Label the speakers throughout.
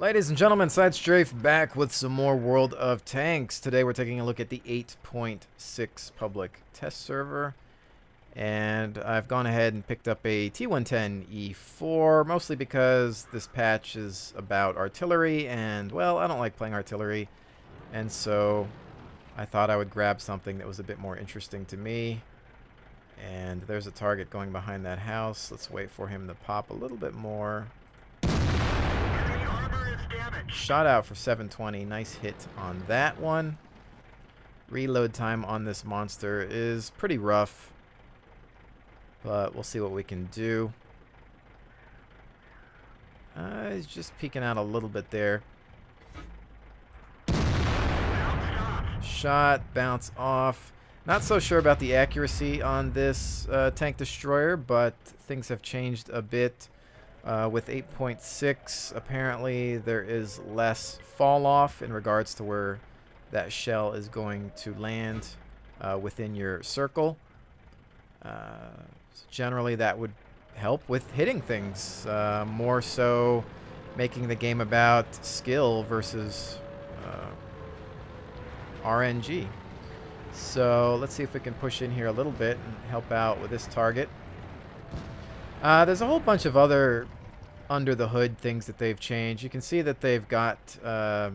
Speaker 1: Ladies and gentlemen, Side Strafe back with some more World of Tanks. Today we're taking a look at the 8.6 public test server. And I've gone ahead and picked up a T110E4, mostly because this patch is about artillery, and, well, I don't like playing artillery. And so I thought I would grab something that was a bit more interesting to me. And there's a target going behind that house. Let's wait for him to pop a little bit more. Shot out for 720. Nice hit on that one. Reload time on this monster is pretty rough, but we'll see what we can do. He's just peeking out a little bit there. Shot, bounce off. Not so sure about the accuracy on this tank destroyer, but things have changed a bit. With 8.6, apparently there is less fall off in regards to where that shell is going to land within your circle. So generally that would help with hitting things, more so making the game about skill versus RNG. So let's see if we can push in here a little bit and help out with this target. There's a whole bunch of other under the hood things that they've changed. You can see that they've got a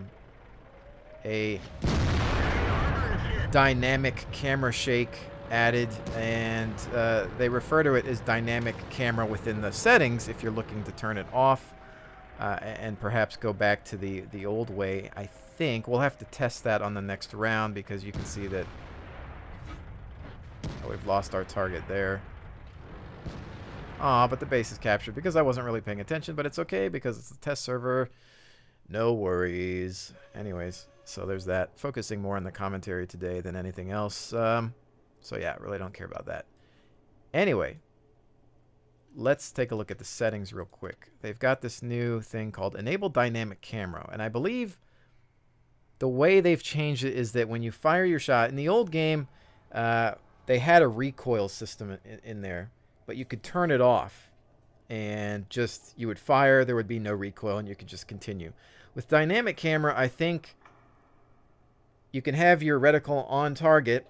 Speaker 1: dynamic camera shake added, and they refer to it as dynamic camera within the settings if you're looking to turn it off and perhaps go back to the old way. I think we'll have to test that on the next round, because you can see that we've lost our target there. Aw, but the base is captured because I wasn't really paying attention, but it's okay because it's a test server. No worries. Anyways, so there's that. Focusing more on the commentary today than anything else. So yeah, really don't care about that. Anyway, let's take a look at the settings real quick. They've got this new thing called Enable Dynamic Camera, and I believe the way they've changed it is that when you fire your shot, in the old game, they had a recoil system in there. But you could turn it off, and just you would fire, there would be no recoil, and you could just continue. With dynamic camera, I think you can have your reticle on target,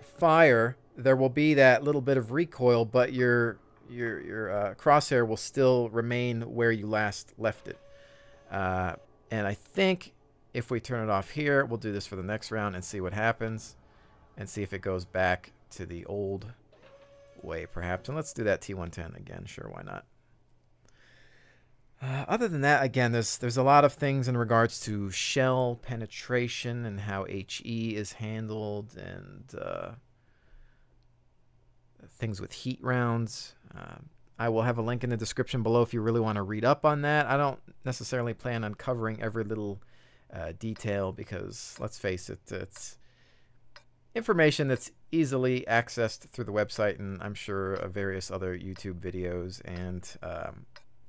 Speaker 1: fire, there will be that little bit of recoil, but your crosshair will still remain where you last left it. And I think if we turn it off here, we'll do this for the next round and see what happens, and see if it goes back to the old way perhaps. And let's do that T110 again. Sure, why not? Other than that, again, there's a lot of things in regards to shell penetration and how HE is handled, and things with heat rounds. I will have a link in the description below if you really want to read up on that. I don't necessarily plan on covering every little detail, because let's face it, it's information that's easily accessed through the website, and I'm sure various other YouTube videos. And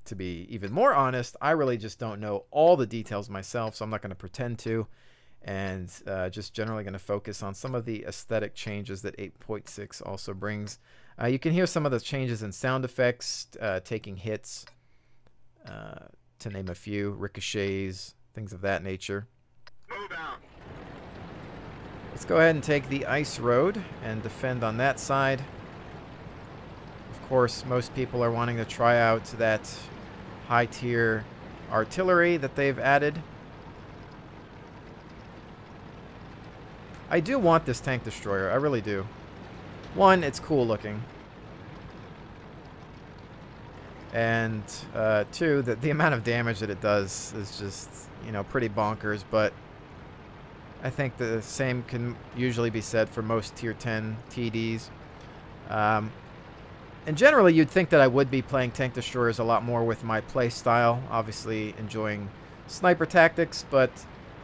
Speaker 1: to be even more honest, I really just don't know all the details myself, so I'm not going to pretend to, and just generally going to focus on some of the aesthetic changes that 8.6 also brings. You can hear some of the changes in sound effects, taking hits, to name a few, ricochets, things of that nature.
Speaker 2: Move out.
Speaker 1: Let's go ahead and take the ice road and defend on that side. Of course, most people are wanting to try out that high-tier artillery that they've added. I do want this tank destroyer. I really do. One, it's cool looking. And two, the amount of damage that it does is just, you know, pretty bonkers, but I think the same can usually be said for most tier 10 TDs. And generally, you'd think that I would be playing tank destroyers a lot more with my play style, obviously enjoying sniper tactics, but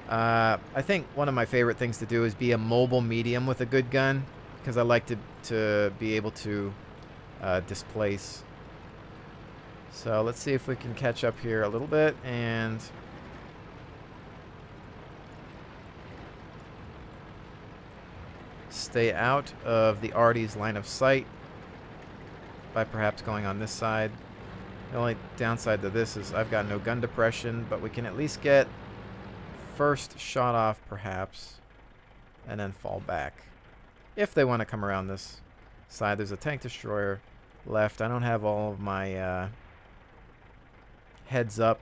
Speaker 1: I think one of my favorite things to do is be a mobile medium with a good gun, because I like to be able to displace. So let's see if we can catch up here a little bit and stay out of the Arty's line of sight by perhaps going on this side. The only downside to this is I've got no gun depression, but we can at least get first shot off, perhaps, and then fall back. If they want to come around this side. There's a tank destroyer left. I don't have all of my heads up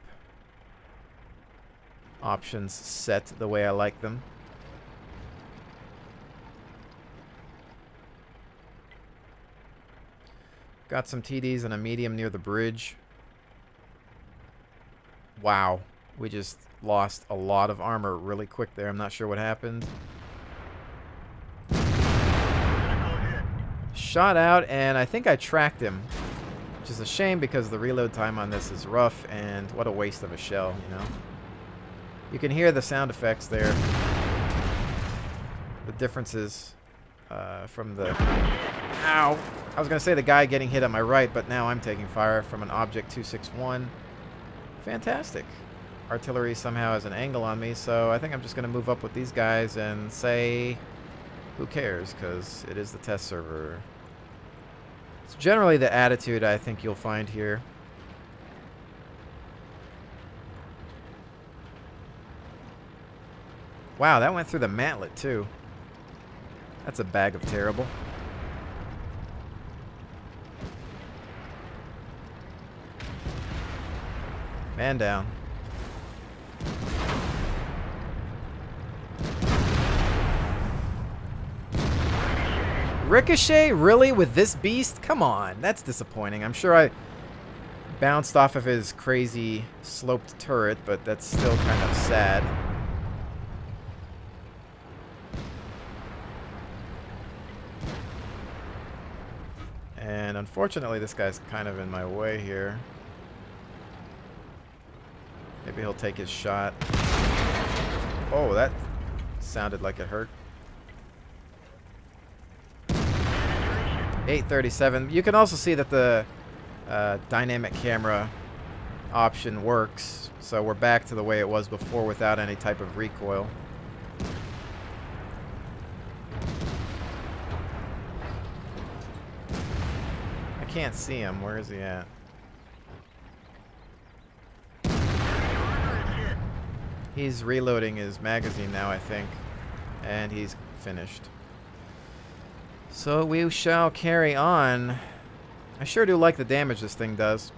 Speaker 1: options set the way I like them. Got some TDs and a medium near the bridge. Wow. We just lost a lot of armor really quick there. I'm not sure what happened. Shot out, and I think I tracked him. Which is a shame because the reload time on this is rough, and what a waste of a shell, you know. You can hear the sound effects there. The differences from the... Ow! I was going to say the guy getting hit at my right, but now I'm taking fire from an Object 261. Fantastic. Artillery somehow has an angle on me, so I think I'm just going to move up with these guys and say, who cares, because it is the test server. It's generally the attitude I think you'll find here. Wow, that went through the mantlet, too. That's a bag of terrible. Man down. Ricochet? Really? With this beast? Come on. That's disappointing. I'm sure I bounced off of his crazy sloped turret, but that's still kind of sad. And unfortunately, this guy's kind of in my way here. Maybe he'll take his shot. Oh, that sounded like it hurt. 837. You can also see that the dynamic camera option works. So we're back to the way it was before without any type of recoil. I can't see him. Where is he at? He's reloading his magazine now, I think. And he's finished. So we shall carry on. I sure do like the damage this thing does.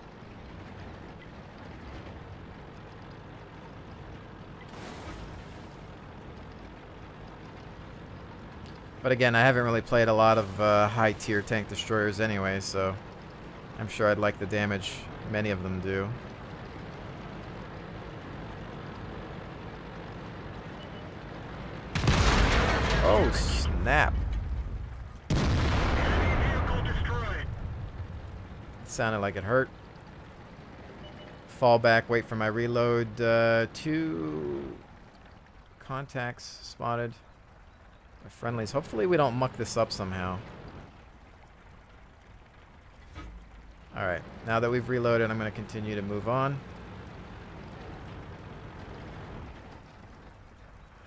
Speaker 1: But again, I haven't really played a lot of high-tier tank destroyers anyway, so I'm sure I'd like the damage many of them do. Oh, snap. Sounded like it hurt. Fall back, wait for my reload. 2 contacts spotted. My friendlies. Hopefully we don't muck this up somehow. Alright, now that we've reloaded, I'm going to continue to move on.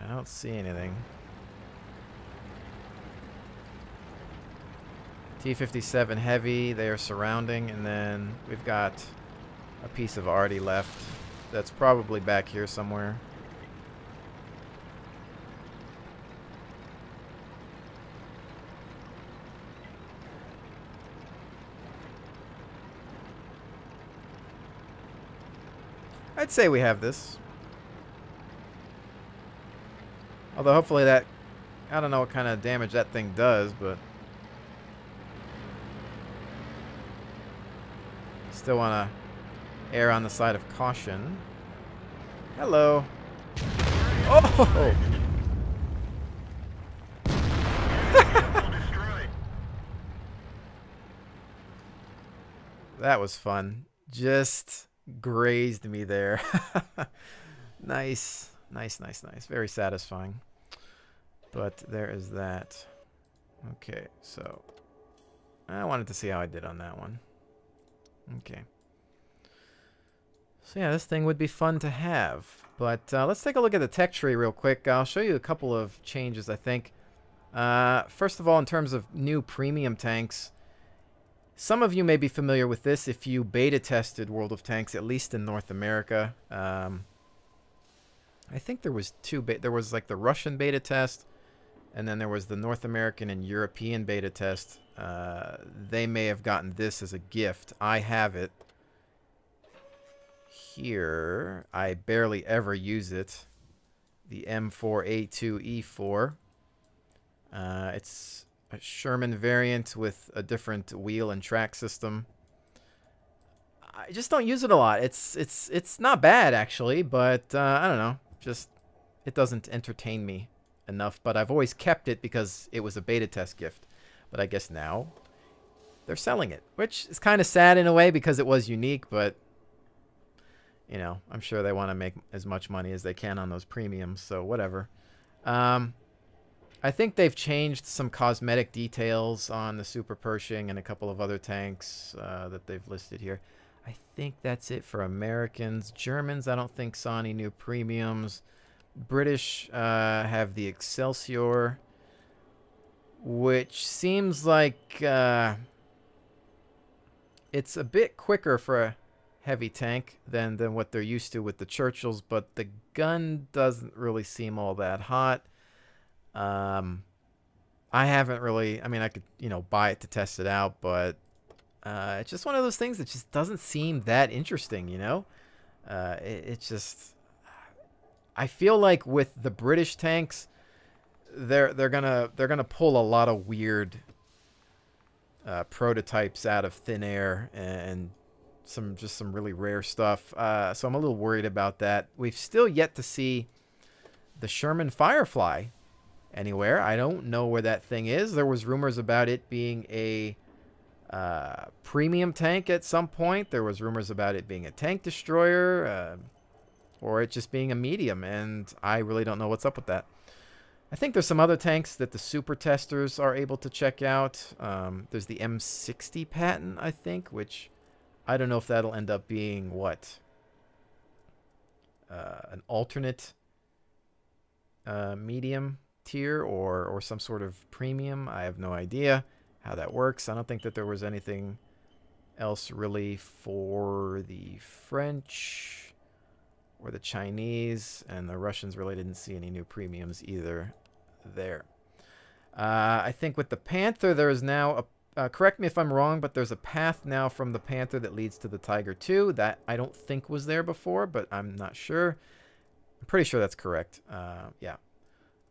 Speaker 1: I don't see anything. T-57 heavy, they are surrounding, and then we've got a piece of arty left that's probably back here somewhere. I'd say we have this. Although hopefully that... I don't know what kind of damage that thing does, but... Still want to err on the side of caution. Hello. Oh! That was fun. Just grazed me there. Nice. Nice, nice, nice. Very satisfying. But there is that. Okay, so I wanted to see how I did on that one. Okay. So yeah, this thing would be fun to have. But let's take a look at the tech tree real quick. I'll show you a couple of changes, I think. First of all, in terms of new premium tanks, Some of you may be familiar with this if you beta tested World of Tanks, at least in North America. I think there was there was like the Russian beta test, and then there was the North American and European beta test. They may have gotten this as a gift. I have it here. I barely ever use it. The M4A2E4. It's a Sherman variant with a different wheel and track system. I just don't use it a lot. It's not bad actually, but I don't know. Just it doesn't entertain me enough. But I've always kept it because it was a beta test gift. But I guess now they're selling it, which is kind of sad in a way because it was unique. But you know, I'm sure they want to make as much money as they can on those premiums. So whatever. I think they've changed some cosmetic details on the Super Pershing and a couple of other tanks that they've listed here. I think that's it for Americans. Germans, I don't think saw any new premiums. British have the Excelsior, which seems like it's a bit quicker for a heavy tank than what they're used to with the Churchills, but the gun doesn't really seem all that hot. I haven't really, I mean, I could, you know, buy it to test it out, but it's just one of those things that just doesn't seem that interesting, you know? It's just, I feel like with the British tanks, they're gonna pull a lot of weird prototypes out of thin air and some really rare stuff. So I'm a little worried about that. We've still yet to see the Sherman Firefly anywhere. I don't know where that thing is. There was rumors about it being a premium tank at some point. There was rumors about it being a tank destroyer, or it just being a medium, and I really don't know what's up with that. I think there's some other tanks that the super testers are able to check out. There's the M60 patent, I think, which I don't know if that'll end up being what? An alternate medium tier or some sort of premium. I have no idea how that works. I don't think that there was anything else really for the French or the Chinese, and the Russians really didn't see any new premiums either there. I think with the Panther there is now a correct me if I'm wrong, but there's a path now from the Panther that leads to the Tiger II that I don't think was there before, but I'm not sure. I'm pretty sure that's correct. Yeah.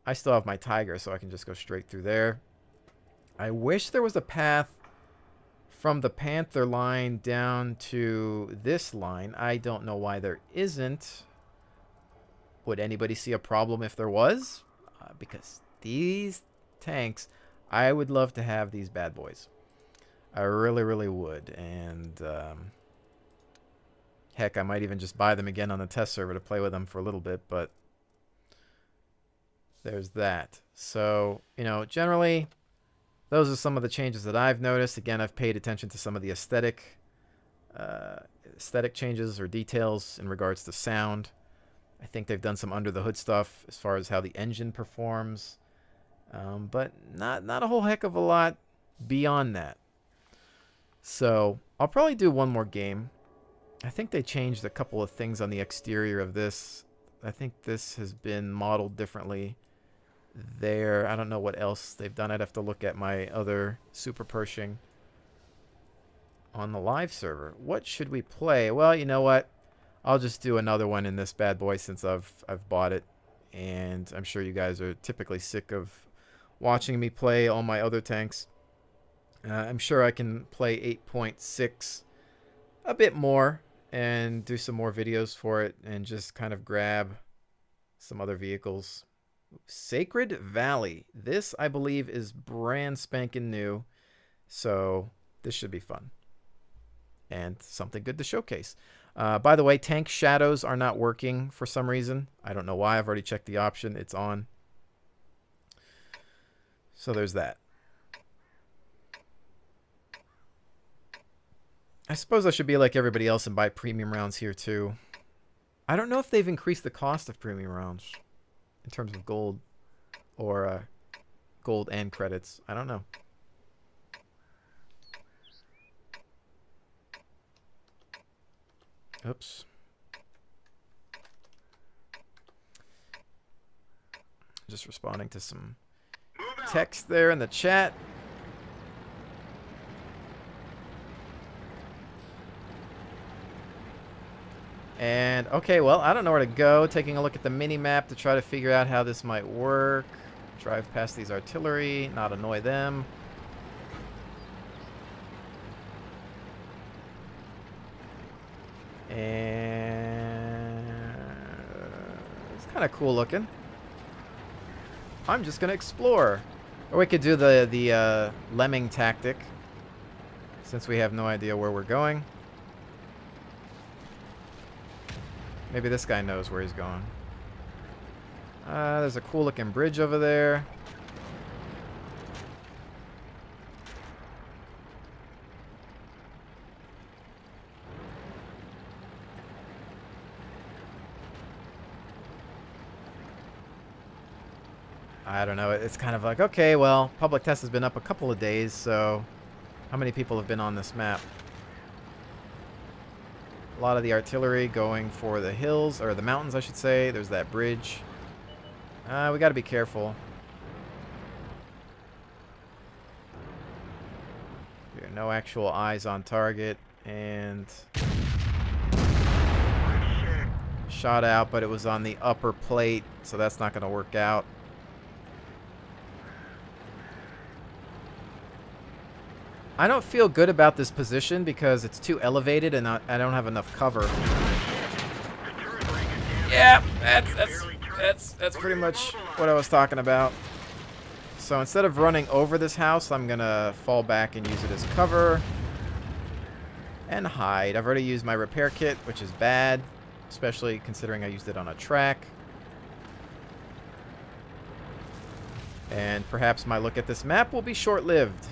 Speaker 1: I still have my Tiger, so I can just go straight through there. I wish there was a path from the Panther line down to this line. I don't know why there isn't. Would anybody see a problem if there was? Because these tanks, I would love to have these bad boys. I really, really would. And heck, I might even just buy them again on the test server to play with them for a little bit, but there's that. So, you know, generally, those are some of the changes that I've noticed. Again, I've paid attention to some of the aesthetic changes or details in regards to sound. I think they've done some under the hood stuff as far as how the engine performs, but not a whole heck of a lot beyond that. So I'll probably do one more game. I think they changed a couple of things on the exterior of this. I think this has been modeled differently there. I don't know what else they've done. I'd have to look at my other Super Pershing on the live server. What should we play? Well, you know what? I'll just do another one in this bad boy since I've bought it, and I'm sure you guys are typically sick of watching me play all my other tanks. I'm sure I can play 8.6 a bit more and do some more videos for it and just kind of grab some other vehicles. Sacred Valley. This, I believe, is brand spanking new, so this should be fun and something good to showcase. By the way, tank shadows are not working for some reason. I don't know why. I've already checked the option. It's on. So there's that. I suppose I should be like everybody else and buy premium rounds here too. I don't know if they've increased the cost of premium rounds in terms of gold or gold and credits. I don't know. Oops. Just responding to some text there in the chat. And, okay, well, I don't know where to go. Taking a look at the mini-map to try to figure out how this might work. Drive past these artillery, not annoy them. And it's kind of cool looking. I'm just going to explore. Or we could do the lemming tactic, since we have no idea where we're going. Maybe this guy knows where he's going. There's a cool looking bridge over there. I don't know. It's kind of like, okay, well, public test has been up a couple of days, so how many people have been on this map? A lot of the artillery going for the hills, or the mountains, I should say. There's that bridge. We got to be careful. There are no actual eyes on target, and shot out, but it was on the upper plate, so that's not going to work out. I don't feel good about this position because it's too elevated and I don't have enough cover. Yeah, that's pretty much what I was talking about. So instead of running over this house, I'm gonna fall back and use it as cover and hide. I've already used my repair kit, which is bad, especially considering I used it on a track. And perhaps my look at this map will be short-lived.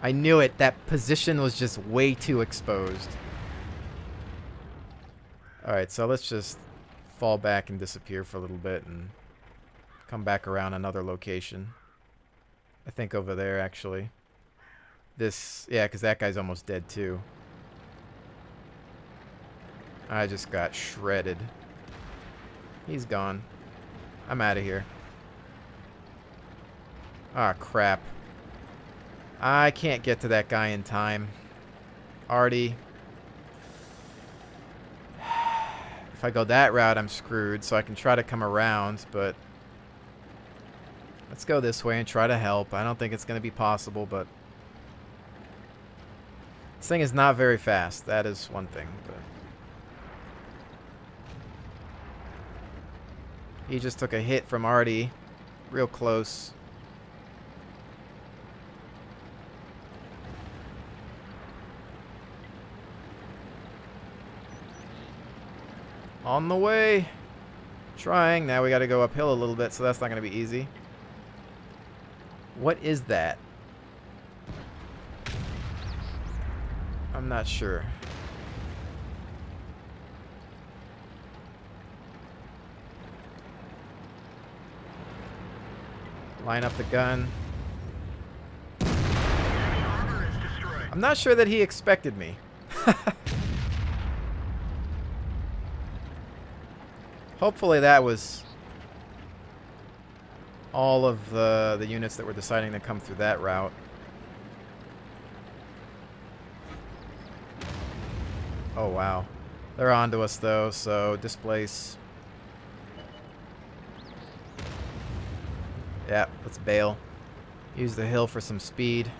Speaker 1: I knew it. That position was just way too exposed. Alright, so let's just fall back and disappear for a little bit and come back around another location. I think over there, actually. This, yeah, because that guy's almost dead, too. I just got shredded. He's gone. I'm out of here. Ah, crap. I can't get to that guy in time. Artie. If I go that route, I'm screwed, so I can try to come around, but let's go this way and try to help. I don't think it's going to be possible, but this thing is not very fast. That is one thing, but he just took a hit from Artie real close. On the way. Trying. Now we got to go uphill a little bit, so that's not going to be easy. What is that? I'm not sure. Line up the gun. I'm not sure that he expected me. Hopefully that was all of the units that were deciding to come through that route. Oh, wow. They're onto us, though, so displace. Yeah, let's bail. Use the hill for some speed.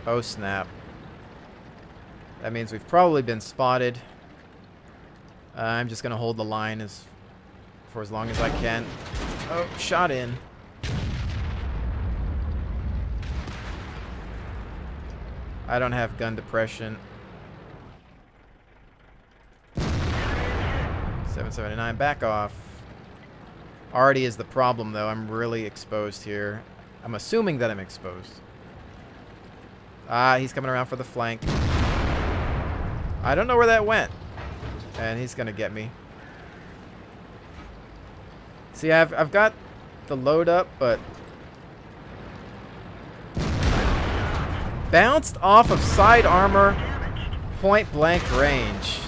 Speaker 1: Oh, snap. That means we've probably been spotted. I'm just going to hold the line for as long as I can. Oh, shot in. I don't have gun depression. 779, back off. Artie is the problem, though. I'm really exposed here. I'm assuming that I'm exposed. Ah, he's coming around for the flank. I don't know where that went. And he's going to get me. See, I've got the load up, but bounced off of side armor, point blank range.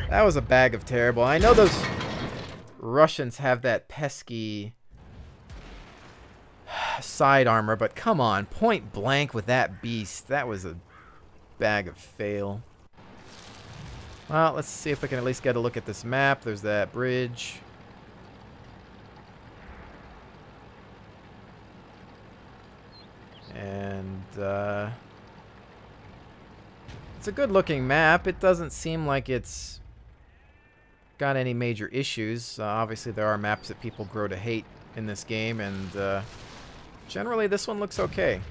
Speaker 1: That was a bag of terrible. I know those Russians have that pesky side armor, but come on, point blank with that beast. That was a bag of fail. Well, let's see if we can at least get a look at this map. There's that bridge. And it's a good looking map. It doesn't seem like it's got any major issues. Obviously there are maps that people grow to hate in this game, and generally this one looks okay.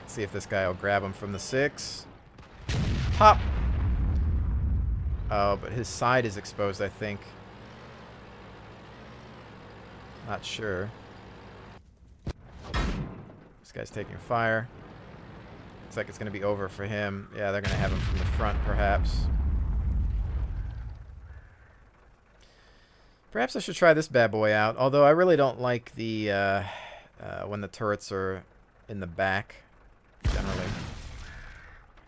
Speaker 1: See if this guy will grab him from the 6. Pop! Oh, but his side is exposed, I think. Not sure. This guy's taking fire. Looks like it's going to be over for him. Yeah, they're going to have him from the front, perhaps. Perhaps I should try this bad boy out. Although I really don't like the when the turrets are in the back. Generally,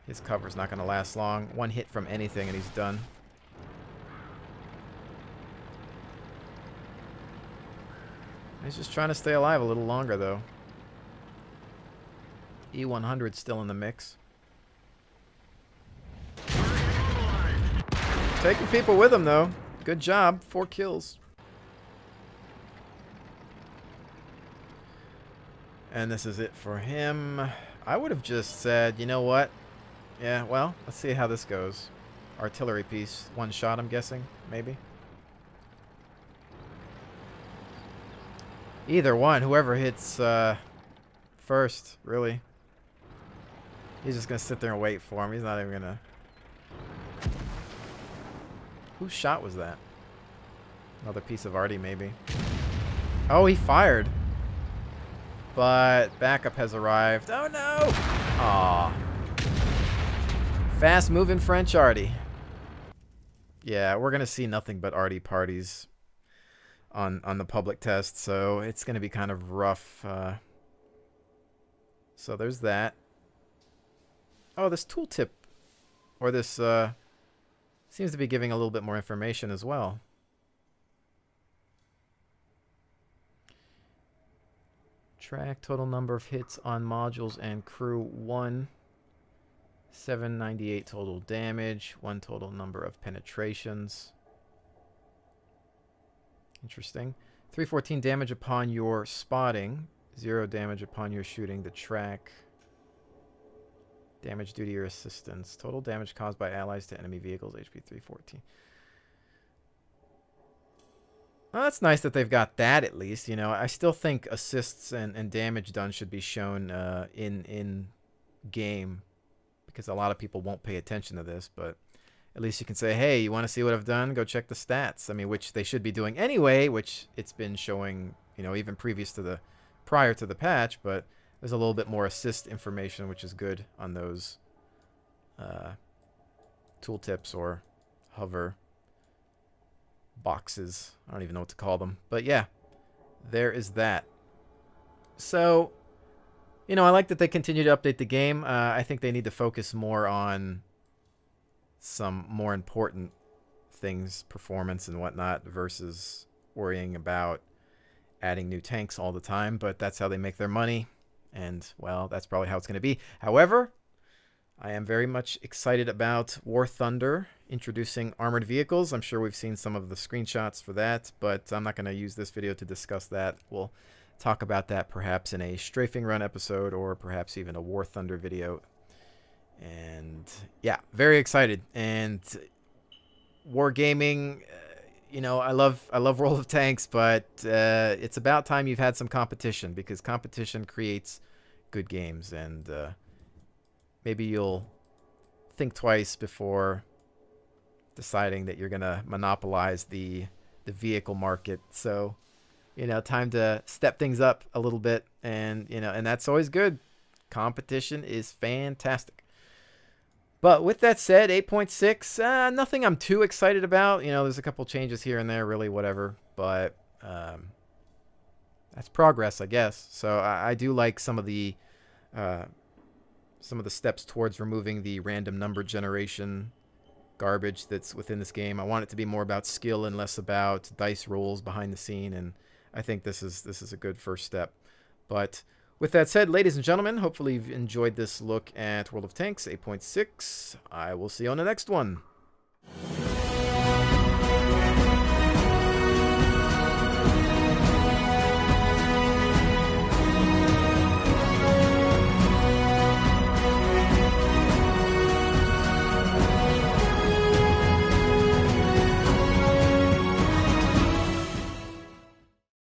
Speaker 1: his cover's not going to last long. One hit from anything and he's done. He's just trying to stay alive a little longer, though. E100's still in the mix. Taking people with him, though. Good job. 4 kills. And this is it for him. I would have just said, you know what? Yeah, well, let's see how this goes. Artillery piece. 1 shot, I'm guessing. Maybe. Either one. Whoever hits first, really. He's just going to sit there and wait for him. He's not even going to... Whose shot was that? Another piece of arty, maybe. Oh, he fired. But backup has arrived. Oh, no! Aw. Fast-moving French arty. Yeah, we're going to see nothing but arty parties on the public test, so it's going to be kind of rough. So there's that. Oh, this tooltip, or this, seems to be giving a little bit more information as well. Track total number of hits on modules and crew 1. 798 total damage. 1 total number of penetrations. Interesting. 314 damage upon your spotting. 0 damage upon your shooting the track. Damage due to your assistance. Total damage caused by allies to enemy vehicles. HP 314. Well, that's nice that they've got that at least. You know, I still think assists and damage done should be shown in game, because a lot of people won't pay attention to this. But at least you can say, hey, you want to see what I've done? Go check the stats. I mean, which they should be doing anyway, which it's been showing, you know, even prior to the patch. But there's a little bit more assist information, which is good on those tooltips or hover boxes. I don't even know what to call them. But yeah, there is that. So, you know, I like that they continue to update the game. I think they need to focus more on some more important things, performance and whatnot, versus worrying about adding new tanks all the time. But that's how they make their money. And, well, that's probably how it's going to be. However, I am very much excited about War Thunder introducing armored vehicles. I'm sure we've seen some of the screenshots for that, but I'm not going to use this video to discuss that. We'll talk about that perhaps in a strafing run episode, or perhaps even a War Thunder video. And yeah, very excited. And Wargaming, you know, I love World of Tanks, but it's about time you've had some competition, because competition creates good games. And maybe you'll think twice before deciding that you're gonna monopolize the vehicle market. So, you know, time to step things up a little bit, and you know, and that's always good. Competition is fantastic. But with that said, 8.6, nothing I'm too excited about. You know, there's a couple changes here and there, really, whatever. But that's progress, I guess. So I do like some of the steps towards removing the random number generation garbage that's within this game. I want it to be more about skill and less about dice rolls behind the scene, and I think this is a good first step. But with that said, ladies and gentlemen, hopefully you've enjoyed this look at World of Tanks 8.6. I will see you on the next one.